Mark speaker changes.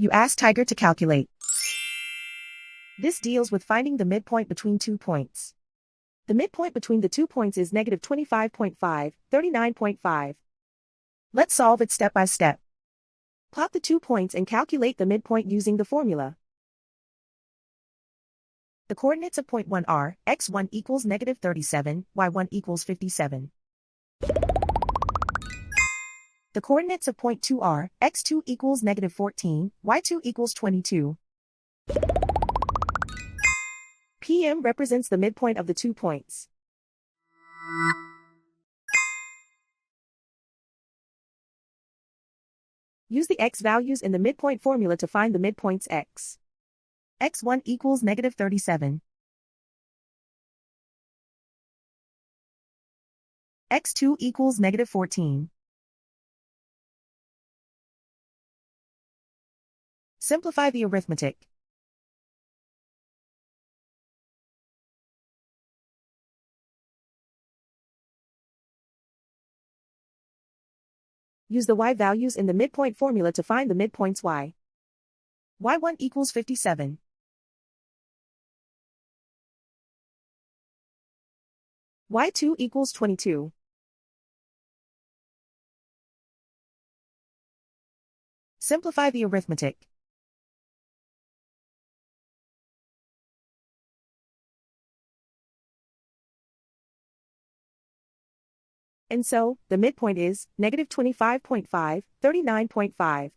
Speaker 1: You ask Tiger to calculate. This deals with finding the midpoint between 2 points. The midpoint between the 2 points is negative 25.5, 39.5. Let's solve it step by step. Plot the 2 points and calculate the midpoint using the formula. The coordinates of point 1 are, x1 equals negative 37, y1 equals 57. The coordinates of point 2 are, x2 equals negative 14, y2 equals 22. PM represents the midpoint of the 2 points. Use the x values in the midpoint formula to find the midpoints x. x1 equals negative 37. x2 equals negative 14. Simplify the arithmetic. Use the y values in the midpoint formula to find the midpoints y. y1 equals 57. y2 equals 22. Simplify the arithmetic. And so, the midpoint is negative 25.5, 39.5.